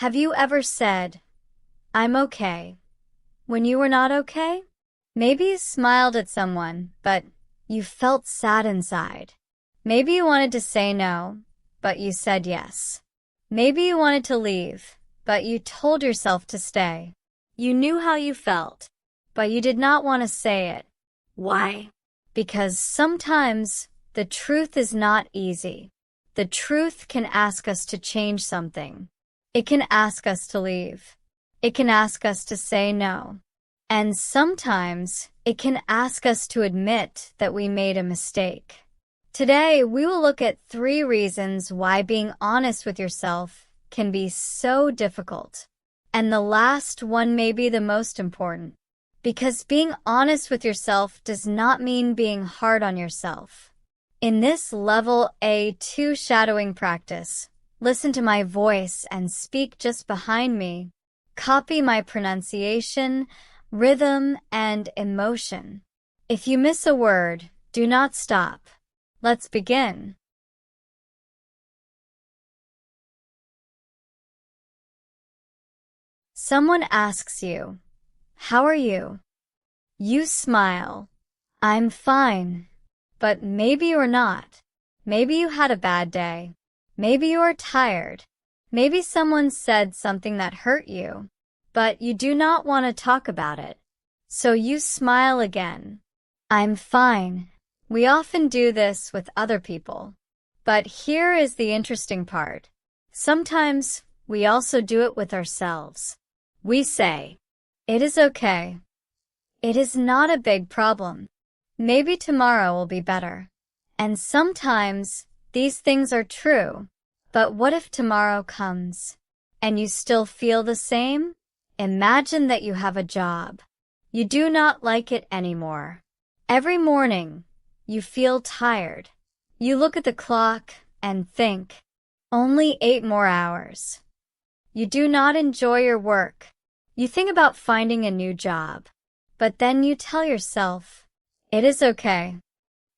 Have you ever said, "I'm okay," when you were not okay? Maybe you smiled at someone, but you felt sad inside. Maybe you wanted to say no, but you said yes. Maybe you wanted to leave, but you told yourself to stay. You knew how you felt, but you did not want to say it. Why? Because sometimes the truth is not easy. The truth can ask us to change something. It can ask us to leave. It can ask us to say no. And sometimes it can ask us to admit that we made a mistake. Today, we will look at 3 reasons why being honest with yourself can be so difficult. And the last one may be the most important. Because being honest with yourself does not mean being hard on yourself. In this Level A2 shadowing practice, listen to my voice and speak just behind me. Copy my pronunciation, rhythm, and emotion. If you miss a word, do not stop. Let's begin. Someone asks you, "How are you?" You smile. "I'm fine." But maybe you're not. Maybe you had a bad day. Maybe you are tired. Maybe someone said something that hurt you, but you do not want to talk about it. So you smile again. "I'm fine." We often do this with other people. But here is the interesting part. Sometimes we also do it with ourselves. We say, "It is okay. It is not a big problem. Maybe tomorrow will be better." And sometimes these things are true. But what if tomorrow comes and you still feel the same? Imagine that you have a job. You do not like it anymore. Every morning, you feel tired. You look at the clock and think, only 8 more hours. You do not enjoy your work. You think about finding a new job. But then you tell yourself, "It is okay.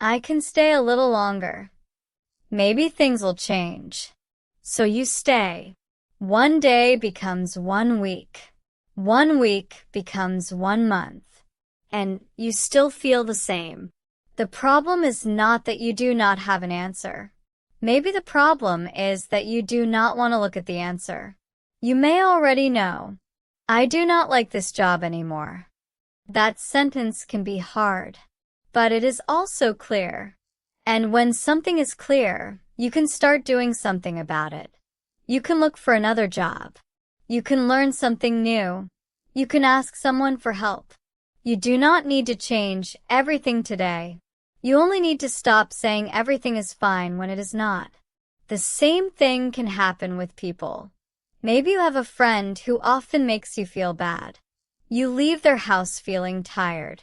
I can stay a little longer. Maybe things will change." So you stay. One day becomes 1 week. 1 week becomes 1 month. And you still feel the same. The problem is not that you do not have an answer. Maybe the problem is that you do not want to look at the answer. You may already know, "I do not like this job anymore." That sentence can be hard, but it is also clear. And when something is clear, you can start doing something about it. You can look for another job. You can learn something new. You can ask someone for help. You do not need to change everything today. You only need to stop saying everything is fine when it is not. The same thing can happen with people. Maybe you have a friend who often makes you feel bad. You leave their house feeling tired.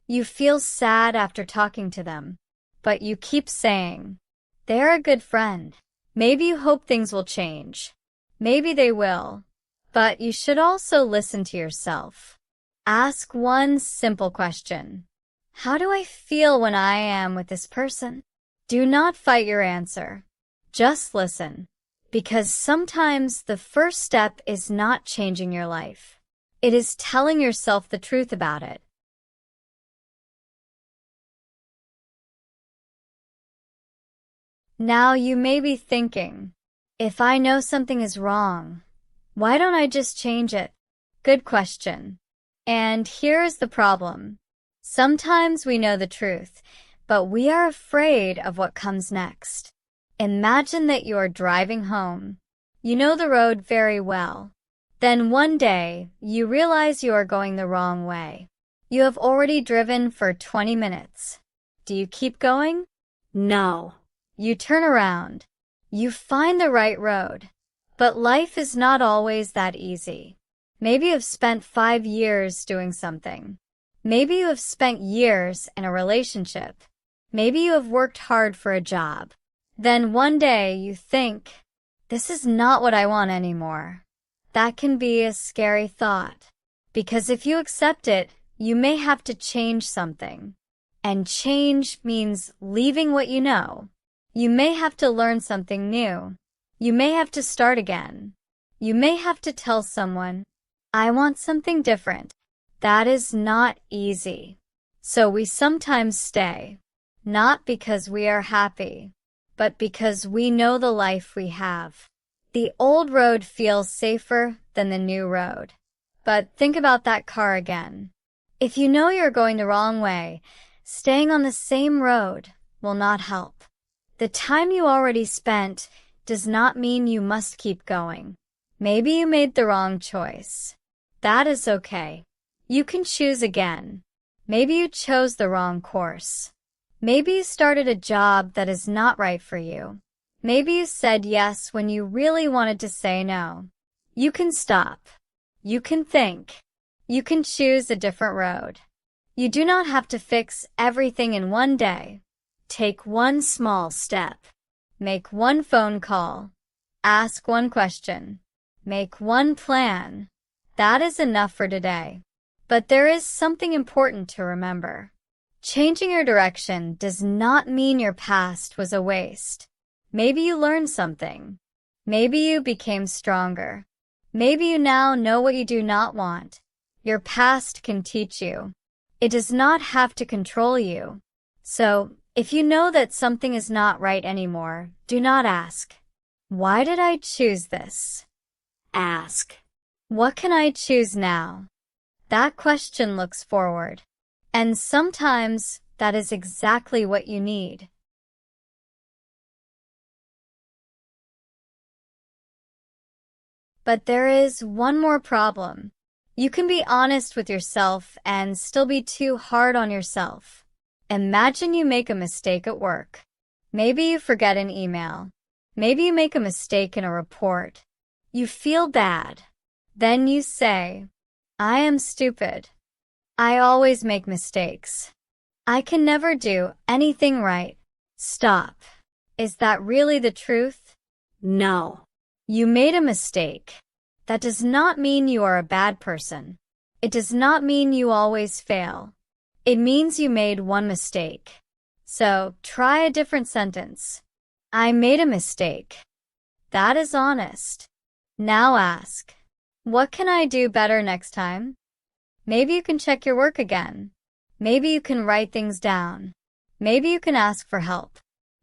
You feel sad after talking to them. But you keep saying, "They're a good friend." Maybe you hope things will change. Maybe they will. But you should also listen to yourself. Ask one simple question. How do I feel when I am with this person? Do not fight your answer. Just listen. Because sometimes the first step is not changing your life. It is telling yourself the truth about it. Now you may be thinking, if I know something is wrong, why don't I just change it? Good question. And here is the problem. Sometimes we know the truth, but we are afraid of what comes next. Imagine that you are driving home. You know the road very well. Then one day, you realize you are going the wrong way. You have already driven for 20 minutes. Do you keep going? No. You turn around. You find the right road. But life is not always that easy. Maybe you have spent 5 years doing something. Maybe you have spent years in a relationship. Maybe you have worked hard for a job. Then one day you think, "This is not what I want anymore." That can be a scary thought. Because if you accept it, you may have to change something. And change means leaving what you know. You may have to learn something new. You may have to start again. You may have to tell someone, I want something different. That is not easy. So we sometimes stay, not because we are happy, but because we know the life we have. The old road feels safer than the new road. But think about that car again. If you know you're going the wrong way, staying on the same road will not help. The time you already spent does not mean you must keep going. Maybe you made the wrong choice. That is okay. You can choose again. Maybe you chose the wrong course. Maybe you started a job that is not right for you. Maybe you said yes when you really wanted to say no. You can stop. You can think. You can choose a different road. You do not have to fix everything in one day. Take one small step. Make one phone call. Ask one question. Make one plan. That is enough for today. But there is something important to remember. Changing your direction does not mean your past was a waste. Maybe you learned something. Maybe you became stronger. Maybe you now know what you do not want. Your past can teach you. It does not have to control you. So, if you know that something is not right anymore, do not ask, why did I choose this? Ask, what can I choose now? That question looks forward. And sometimes that is exactly what you need. But there is one more problem. You can be honest with yourself and still be too hard on yourself. Imagine you make a mistake at work. Maybe you forget an email. Maybe you make a mistake in a report. You feel bad. Then you say, I am stupid. I always make mistakes. I can never do anything right. Stop. Is that really the truth? No. You made a mistake. That does not mean you are a bad person. It does not mean you always fail. It means you made one mistake. So, try a different sentence. I made a mistake. That is honest. Now ask, what can I do better next time? Maybe you can check your work again. Maybe you can write things down. Maybe you can ask for help.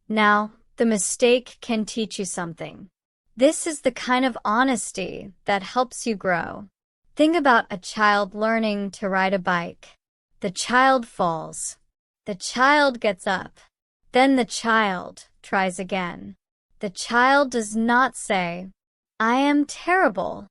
Now, the mistake can teach you something. This is the kind of honesty that helps you grow. Think about a child learning to ride a bike. The child falls. The child gets up. Then the child tries again. The child does not say, I am terrible.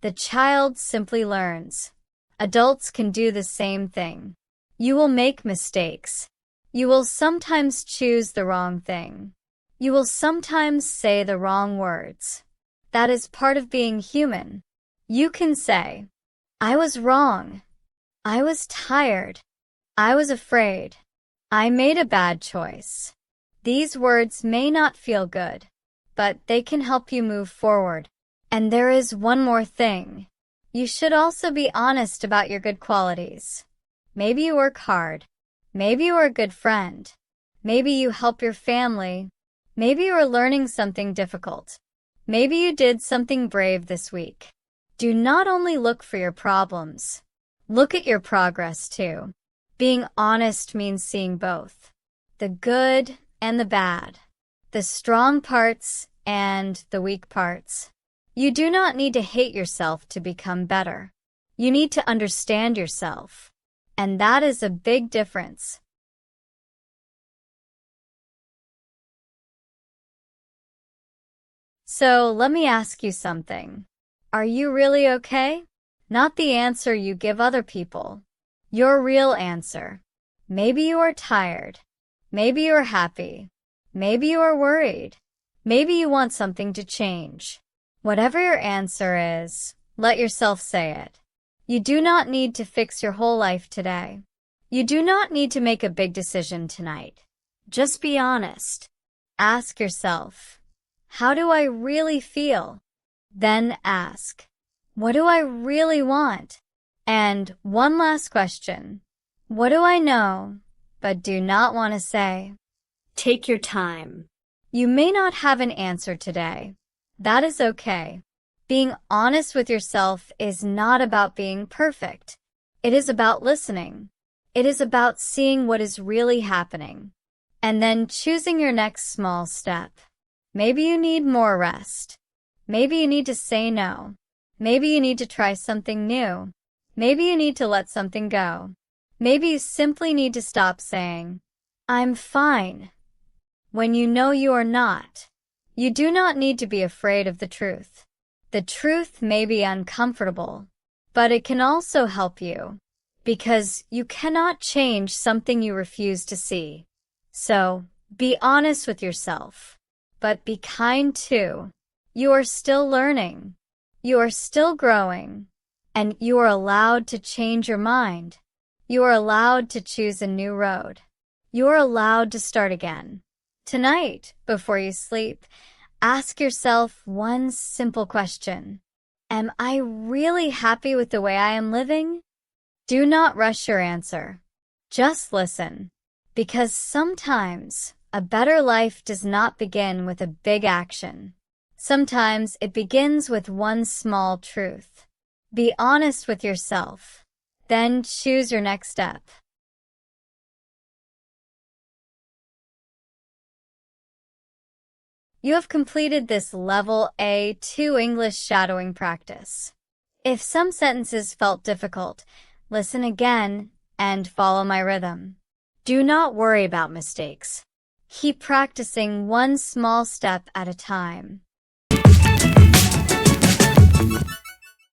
The child simply learns. Adults can do the same thing. You will make mistakes. You will sometimes choose the wrong thing. You will sometimes say the wrong words. That is part of being human. You can say, I was wrong. I was tired. I was afraid. I made a bad choice. These words may not feel good, but they can help you move forward. And there is one more thing. You should also be honest about your good qualities. Maybe you work hard. Maybe you are a good friend. Maybe you help your family. Maybe you are learning something difficult. Maybe you did something brave this week. Do not only look for your problems. Look at your progress too. Being honest means seeing both. The good and the bad. The strong parts and the weak parts. You do not need to hate yourself to become better. You need to understand yourself. And that is a big difference. So let me ask you something. Are you really okay? Not the answer you give other people. Your real answer. Maybe you are tired. Maybe you are happy. Maybe you are worried. Maybe you want something to change. Whatever your answer is, let yourself say it. You do not need to fix your whole life today. You do not need to make a big decision tonight. Just be honest. Ask yourself, how do I really feel? Then ask, what do I really want? And one last question. What do I know, but do not want to say? Take your time. You may not have an answer today. That is okay. Being honest with yourself is not about being perfect. It is about listening. It is about seeing what is really happening, and then choosing your next small step. Maybe you need more rest. Maybe you need to say no. Maybe you need to try something new. Maybe you need to let something go. Maybe you simply need to stop saying, "I'm fine," when you know you are not. You do not need to be afraid of the truth. The truth may be uncomfortable, but it can also help you, because you cannot change something you refuse to see. So, be honest with yourself, but be kind too. You are still learning. You are still growing, and you are allowed to change your mind. You are allowed to choose a new road. You are allowed to start again. Tonight, before you sleep, ask yourself one simple question. Am I really happy with the way I am living? Do not rush your answer. Just listen, because sometimes a better life does not begin with a big action. Sometimes it begins with one small truth. Be honest with yourself. Then choose your next step. You have completed this Level A2 English shadowing practice. If some sentences felt difficult, listen again and follow my rhythm. Do not worry about mistakes. Keep practicing one small step at a time.